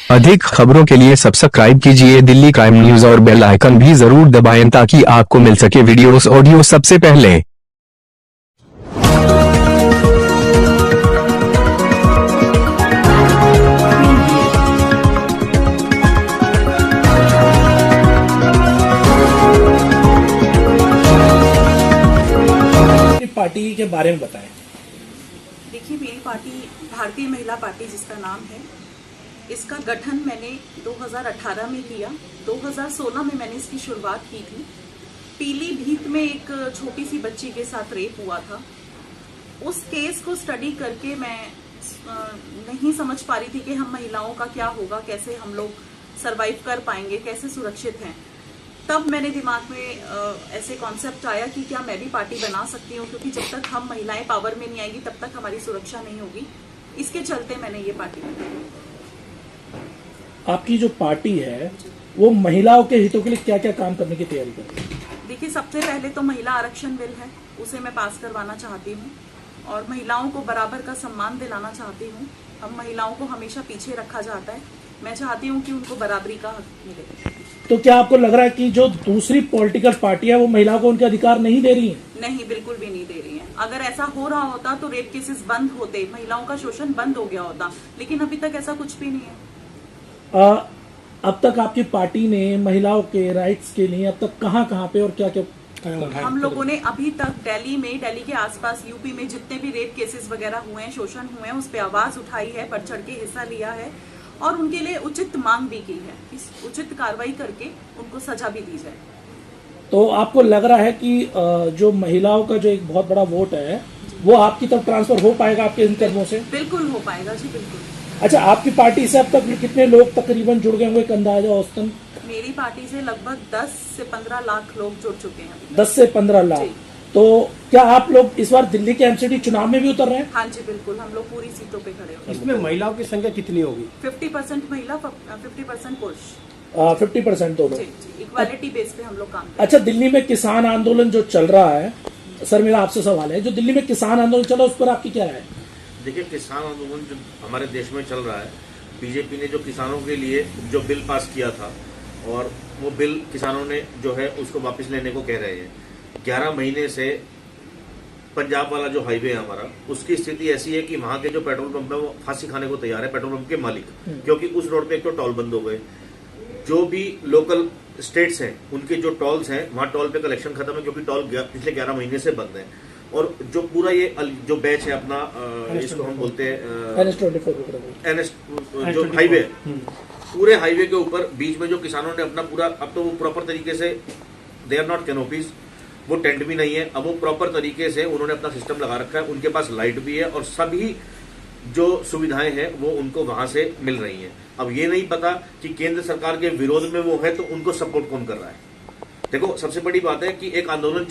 अधिक खबरों के लिए सब्सक्राइब कीजिए दिल्ली क्राइम न्यूज और बेल आइकन भी जरूर दबाएं ताकि आपको मिल सके वीडियोस ऑडियो सबसे पहले। पार्टी के बारे में बताएं। देखिए, मेरी पार्टी भारतीय महिला पार्टी जिसका नाम है, इसका गठन मैंने 2018 में किया। 2016 में मैंने इसकी शुरुआत की थी। पीलीभीत में एक छोटी सी बच्ची के साथ रेप हुआ था। उस केस को स्टडी करके मैं नहीं समझ पा रही थी कि हम महिलाओं का क्या होगा, कैसे हम लोग सरवाइव कर पाएंगे, कैसे सुरक्षित हैं। तब मेरे दिमाग में ऐसे कॉन्सेप्ट आया कि क्या मैं भी पार्टी बना सकती हूँ, क्योंकि जब तक हम महिलाएं पावर में नहीं आएगी तब तक हमारी सुरक्षा नहीं होगी। इसके चलते मैंने ये पार्टी बनाई। आपकी जो पार्टी है वो महिलाओं के हितों के लिए क्या क्या काम करने की तैयारी कर रही है? देखिए, सबसे पहले तो महिला आरक्षण बिल है, उसे मैं पास करवाना चाहती हूँ और महिलाओं को बराबर का सम्मान दिलाना चाहती हूँ। हम महिलाओं को हमेशा पीछे रखा जाता है, मैं चाहती हूँ कि उनको बराबरी का हक मिले। तो क्या आपको लग रहा है कि जो दूसरी पॉलिटिकल पार्टियां वो महिलाओं को उनके अधिकार नहीं दे रही हैं? नहीं, बिल्कुल भी नहीं दे रही हैं। अगर ऐसा हो रहा होता तो रेप केसेस बंद होते, महिलाओं का शोषण बंद हो गया होता, लेकिन अभी तक ऐसा कुछ भी नहीं है। अब तक आपकी पार्टी ने महिलाओं के राइट्स के लिए अब तक कहां पे और क्या क्या हम लोगों ने अभी तक दिल्ली के आसपास यूपी में जितने भी रेप केसेस वगैरह हुए हैं, शोषण हुए हैं, उस पर आवाज उठाई है, बढ़ चढ़ के हिस्सा लिया है और उनके लिए उचित मांग भी की है। इस उचित कार्रवाई करके उनको सजा भी दी जाए। तो आपको लग रहा है कि जो महिलाओं का जो एक बहुत बड़ा वोट है वो आपकी तरफ ट्रांसफर हो पाएगा आपके इन कदमों से? बिल्कुल हो पाएगा जी, बिल्कुल। अच्छा, आपकी पार्टी से अब तक कितने लोग तकरीबन जुड़ गए होंगे, एक अंदाजा औसतन? मेरी पार्टी से लगभग 10 से 15 लाख लोग जुड़ चुके हैं। 10 से 15 लाख। तो क्या आप लोग इस बार दिल्ली के एमसीडी चुनाव में भी उतर रहे हैं? हाँ जी, बिल्कुल। हम लोग पूरी सीटों पे खड़े होंगे। इसमें महिलाओं की संख्या कितनी होगी? 50% महिला, 50% पुरुष। 50% दोनों। इक्वालिटी बेस पे हम लोग काम करते हैं। अच्छा, दिल्ली में किसान आंदोलन जो चल रहा है, सर मेरा आपसे सवाल है, जो दिल्ली में किसान आंदोलन चला उस पर आपकी क्या राय है? देखिए, किसान आंदोलन जो हमारे देश में चल रहा है, बीजेपी ने जो किसानों के लिए जो बिल पास किया था और वो बिल किसानों ने जो है उसको वापस लेने को कह रहे हैं। 11 महीने से पंजाब वाला जो हाईवे है हमारा, उसकी स्थिति ऐसी है कि वहां के जो पेट्रोल पंप है वो फांसी खाने को तैयार है, पेट्रोल पंप के मालिक, क्योंकि उस रोड पे एक तो टोल बंद हो गए। जो भी लोकल स्टेट्स हैं उनके जो टोल्स हैं वहां टोल पे कलेक्शन खत्म है, क्योंकि टोल पिछले 11 महीने से बंद है। और जो पूरा ये जो बैच है अपना, इसको हम बोलते हैं NS जो हाईवे, पूरे हाईवे के ऊपर बीच में जो किसानों ने अपना पूरा, अब तो वो प्रॉपर तरीके से दे आर नॉट कैनोपीज, वो टेंट भी नहीं है, अब वो प्रॉपर तरीके से उन्होंने अपना सिस्टम लगा रखा है। उनके पास लाइट भी है और सभी जो सुविधाएं हैं वो उनको वहां से मिल रही हैं। अब ये नहीं पता कि केंद्र सरकार के विरोध में वो है तो उनको सपोर्ट कौन कर रहा है। देखो, सबसे बड़ी बात है कि एक आंदोलन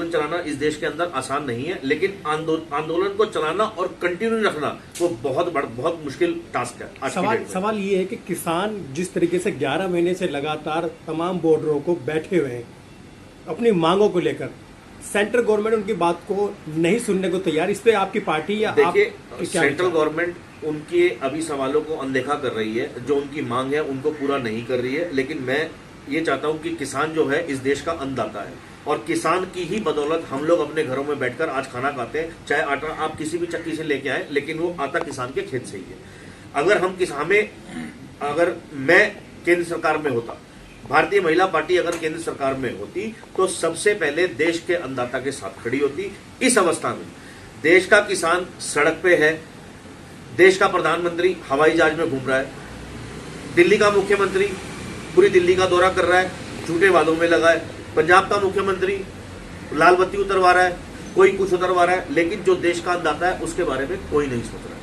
चलाना इस देश के अंदर आसान नहीं है, लेकिन आंदोलन को चलाना और कंटिन्यू रखना वो बहुत मुश्किल टास्क है। सवाल ये है कि किसान जिस तरीके से 11 महीने से लगातार तमाम बॉर्डरों को बैठे हुए हैं अपनी मांगों को लेकर, सेंट्रल गवर्नमेंट उनकी बात को नहीं सुनने को तैयार, इस पे आपकी पार्टी या देखिए, सेंट्रल गवर्नमेंट उनके अभी सवालों को अनदेखा कर रही है, जो उनकी मांग है उनको पूरा नहीं कर रही है। लेकिन मैं ये चाहता हूं कि किसान जो है इस देश का अन्नदाता है और किसान की ही बदौलत हम लोग अपने घरों में बैठकर आज खाना खाते हैं। चाहे आटा आप किसी भी चक्की से लेके आए, लेकिन वो आता किसान के खेत से ही है। अगर मैं केंद्र सरकार में होता, भारतीय महिला पार्टी अगर केंद्र सरकार में होती, तो सबसे पहले देश के अन्नदाता के साथ खड़ी होती। इस अवस्था में देश का किसान सड़क पे है, देश का प्रधानमंत्री हवाई जहाज में घूम रहा है, दिल्ली का मुख्यमंत्री पूरी दिल्ली का दौरा कर रहा है, झूठे वादों में लगा है, पंजाब का मुख्यमंत्री लाल बत्ती उतरवा रहा है, कोई कुछ उतरवा रहा है, लेकिन जो देश का अन्नदाता है उसके बारे में कोई नहीं सोच रहा है।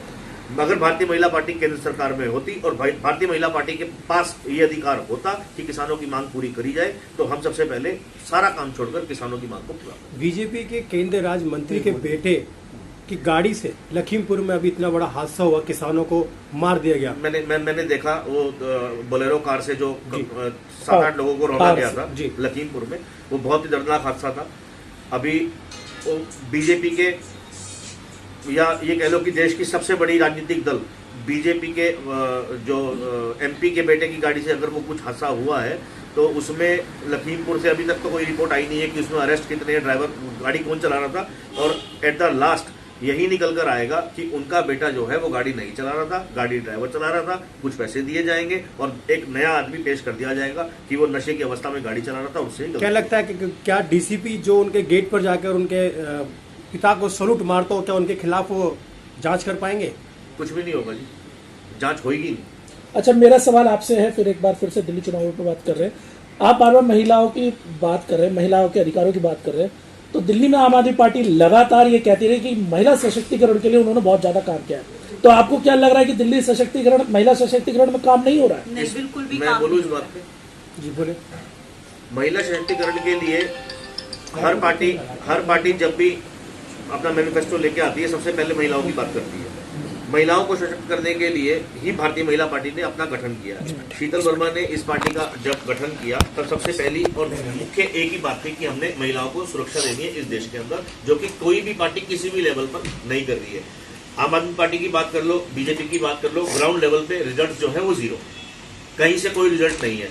अगर भारतीय महिला पार्टी केंद्र सरकार में होती और भारतीय महिला पार्टी के पास ये अधिकार होता कि किसानों की मांग पूरी करी जाए, तो हम सबसे पहले सारा काम छोड़कर किसानों की मांग को पूरा करें। बीजेपी के केंद्रीय राज्य मंत्री के बेटे की गाड़ी से लखीमपुर में अभी इतना बड़ा हादसा हुआ, किसानों को मार दिया गया। मैंने देखा वो बोलेरो कार से जो 7-8 लोगों को रौंदा गया था लखीमपुर में, वो बहुत ही दर्दनाक हादसा था। अभी बीजेपी के या ये कह लो कि देश की सबसे बड़ी राजनीतिक दल बीजेपी के जो एमपी के बेटे की गाड़ी से अगर वो कुछ हादसा हुआ है तो उसमें लखीमपुर से अभी तक तो कोई रिपोर्ट आई नहीं है कि उसमें अरेस्ट कितने, ड्राइवर गाड़ी कौन चला रहा था, और एट द लास्ट यही निकल कर आएगा कि उनका बेटा जो है वो गाड़ी नहीं चला रहा था, गाड़ी ड्राइवर चला रहा था, कुछ पैसे दिए जाएंगे और एक नया आदमी पेश कर दिया जाएगा कि वो नशे की अवस्था में गाड़ी चला रहा था। उससे क्या लगता है कि क्या डीसीपी जो उनके गेट पर जाकर उनके पिता को सलूट मारता हो, क्या उनके खिलाफ वो जांच कर पाएंगे? कुछ भी नहीं होगा जी, जांच होगी नहीं। अच्छा, मेरा सवाल आपसे है, फिर एक बार फिर से दिल्ली चुनावों पर बात कर रहे हैं आप, बार बार महिलाओं की बात कर रहे हैं, महिलाओं के अधिकारों की बात कर रहे हैं, तो दिल्ली में आम आदमी पार्टी लगातार ये कहती रही कि महिला सशक्तिकरण के लिए उन्होंने बहुत ज्यादा काम किया है, तो आपको क्या लग रहा है कि दिल्ली सशक्तिकरण, महिला सशक्तिकरण में काम नहीं हो रहा है? नहीं, बिल्कुल भी मैं काम बोलूँ नहीं इस हो बात रहा है। पे? जी बोले। महिला सशक्तिकरण के लिए हर पार्टी जब भी अपना मैनिफेस्टो लेके आती है सबसे पहले महिलाओं की बात करती है। महिलाओं को सशक्त करने के लिए ही भारतीय महिला पार्टी ने अपना गठन किया। शीतल वर्मा ने इस पार्टी का जब गठन किया तब सबसे पहली और मुख्य एक ही बात थी कि हमने महिलाओं को सुरक्षा देनी है इस देश के अंदर, जो कि कोई भी पार्टी किसी भी लेवल पर नहीं कर रही है। आम आदमी पार्टी की बात कर लो, बीजेपी की बात कर लो, ग्राउंड लेवल पे रिजल्ट जो है वो जीरो, कहीं से कोई रिजल्ट नहीं है।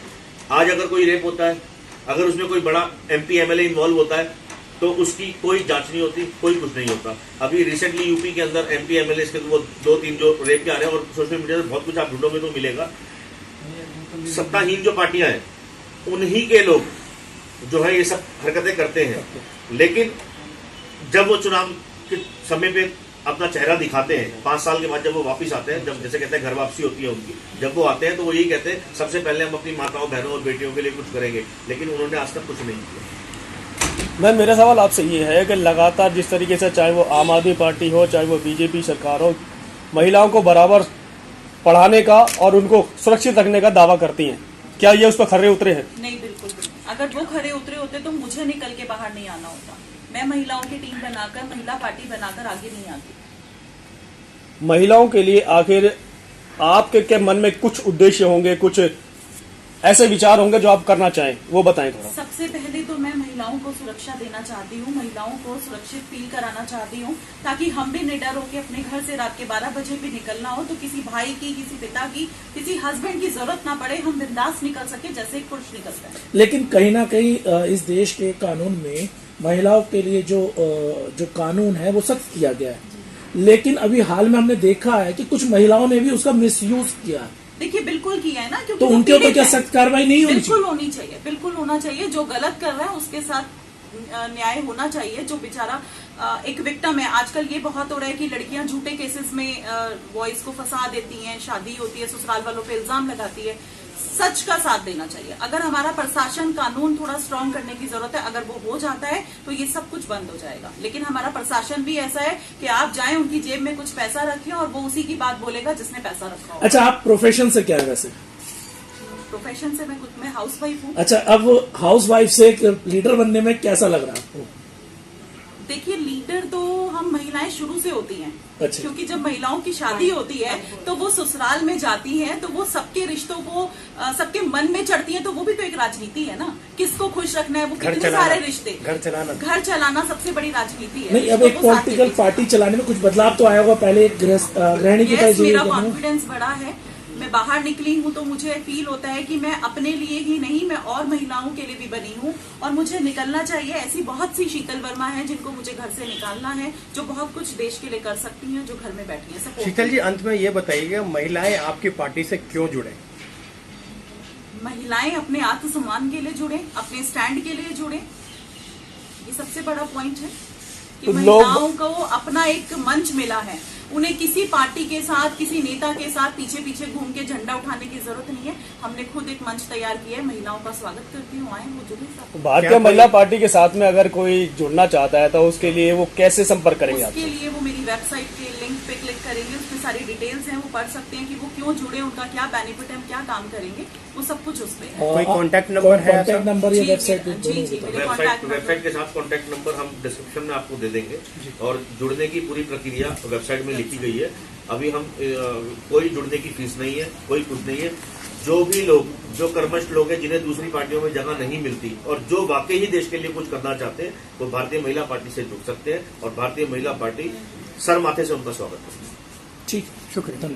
आज अगर कोई रेप होता है, अगर उसमें कोई बड़ा एमपी एमएलए इन्वॉल्व होता है तो उसकी कोई जांच नहीं होती, कोई कुछ नहीं होता। अभी रिसेंटली यूपी के अंदर एमपी एमएलए के वो 2-3 जो रेप के आ रहे हैं, और सोशल मीडिया पे बहुत कुछ आप ढूंढोगे तो मिलेगा। सत्ताहीन जो पार्टियां हैं उन्हीं के लोग जो है ये सब हरकतें करते हैं, लेकिन जब वो चुनाव के समय पे अपना चेहरा दिखाते हैं, 5 साल के बाद जब वो वापस आते हैं, जब जैसे कहते हैं घर वापसी होती है उनकी, जब वो आते हैं तो वो यही कहते हैं सबसे पहले हम अपनी माताओं, बहनों और बेटियों के लिए कुछ करेंगे, लेकिन उन्होंने आज तक कुछ नहीं किया। मैम, मेरा सवाल आपसे ये है कि लगातार जिस तरीके से चाहे वो आम आदमी पार्टी हो, चाहे वो बीजेपी सरकार हो, महिलाओं को बराबर पढ़ाने का और उनको सुरक्षित रखने का दावा करती हैं, क्या ये उस पर खरे उतरे हैं? नहीं, बिल्कुल भी नहीं। अगर वो खरे उतरे होते तो मुझे निकल के बाहर नहीं आना होता। मैं महिलाओं की टीम बनाकर, महिला पार्टी बनाकर आगे नहीं आती। महिलाओं के लिए आखिर आपके के मन में कुछ उद्देश्य होंगे, कुछ ऐसे विचार होंगे जो आप करना चाहें, वो बताएं थोड़ा। सबसे पहले तो मैं महिलाओं को सुरक्षा देना चाहती हूँ, महिलाओं को सुरक्षित फील कराना चाहती हूँ, ताकि हम भी निडर होकर अपने घर से रात के 12 बजे भी निकलना हो तो किसी भाई की, किसी पिता की, किसी हस्बैंड की जरूरत ना पड़े, हम बिंदास निकल सके जैसे एक पुरुष निकलता है। लेकिन कहीं ना कहीं इस देश के कानून में महिलाओं के लिए जो कानून है वो सख्त किया गया है, लेकिन अभी हाल में हमने देखा है कि कुछ महिलाओं ने भी उसका मिसयूज किया। देखिए, बिल्कुल किया है ना, क्योंकि तो उनके ऊपर क्या सख्त कार्रवाई नहीं होनी चाहिए? बिल्कुल होनी चाहिए, बिल्कुल होना चाहिए। जो गलत कर रहा है उसके साथ न्याय होना चाहिए। जो बेचारा एक विक्टिम है, आजकल ये बहुत हो रहा है कि लड़कियां झूठे केसेस में बॉयज को फंसा देती हैं, शादी होती है, ससुराल वालों पे इल्जाम लगाती है। सच का साथ देना चाहिए। अगर हमारा प्रशासन, कानून थोड़ा स्ट्रांग करने की जरूरत है, अगर वो हो जाता है तो ये सब कुछ बंद हो जाएगा। लेकिन हमारा प्रशासन भी ऐसा है कि आप जाएं, उनकी जेब में कुछ पैसा रखिए और वो उसी की बात बोलेगा जिसने पैसा रखा हो। अच्छा, आप प्रोफेशन से क्या है वैसे? प्रोफेशन से मैं हाउस वाइफ हूँ। अच्छा, अब हाउस वाइफ से एक लीडर बनने में कैसा लग रहा है आपको? देखिए, लीडर तो हम महिलाएं शुरू से होती हैं। अच्छा। क्योंकि जब महिलाओं की शादी होती है तो वो ससुराल में जाती हैं, तो वो सबके रिश्तों को सबके मन में चढ़ती हैं, तो वो भी तो एक राजनीति है ना, किसको खुश रखना है, वो कितने सारे रिश्ते, घर चलाना सबसे बड़ी राजनीति है। नहीं, अब एक पॉलिटिकल पार्टी चलाने में कुछ बदलाव तो आया होगा। पहले एक गृहिणी की तरह मेरा कॉन्फिडेंस बढ़ा है। मैं बाहर निकली हूँ तो मुझे फील होता है कि मैं अपने लिए ही नहीं, मैं और महिलाओं के लिए भी बनी हूँ और मुझे निकलना चाहिए। ऐसी बहुत सी शीतल वर्मा है जिनको मुझे घर से निकालना है, जो बहुत कुछ देश के लिए कर सकती हैं, जो घर में बैठी हैं। शीतल जी, अंत में ये बताइएगा, महिलाएं आपकी पार्टी से क्यों जुड़े? महिलाएं अपने आत्मसम्मान के लिए जुड़े, अपने स्टैंड के लिए जुड़े, ये सबसे बड़ा पॉइंट है कि महिलाओं को अपना एक मंच मिला है। उन्हें किसी पार्टी के साथ, किसी नेता के साथ पीछे पीछे घूम के झंडा उठाने की जरूरत नहीं है। हमने खुद एक मंच तैयार किया है। महिलाओं का स्वागत करती हूँ, आए वो जुड़े। भारतीय महिला पार्टी के साथ में अगर कोई जुड़ना चाहता है तो उसके लिए वो कैसे संपर्क करेंगे? उसके लिए वो मेरी वेबसाइट के लिंक पे क्लिक करेंगे, उसमें सारी डिटेल्स हैं, वो पढ़ सकते हैं कि वो क्यों जुड़े, उनका क्या बेनिफिट है, हम क्या काम करेंगे, वो सब कुछ उसमें है। कोई कॉन्टैक्ट नंबर है? कॉन्टैक्ट नंबर या वेबसाइट? वेबसाइट के साथ कॉन्टैक्ट नंबर हम डिस्क्रिप्शन में आपको दे देंगे और जुड़ने की पूरी प्रक्रिया वेबसाइट में लिखी गई है। अभी हम कोई जुड़ने की फीस नहीं है, कोई कुछ नहीं है। जो भी लोग, जो कर्मठ लोग हैं जिन्हें दूसरी पार्टियों में जगह नहीं मिलती और जो वाकई ही देश के लिए कुछ करना चाहते हैं, वो भारतीय महिला पार्टी से जुड़ सकते हैं और भारतीय महिला पार्टी सर माथे से उनका स्वागत करती है। ठीक, शुक्रिया।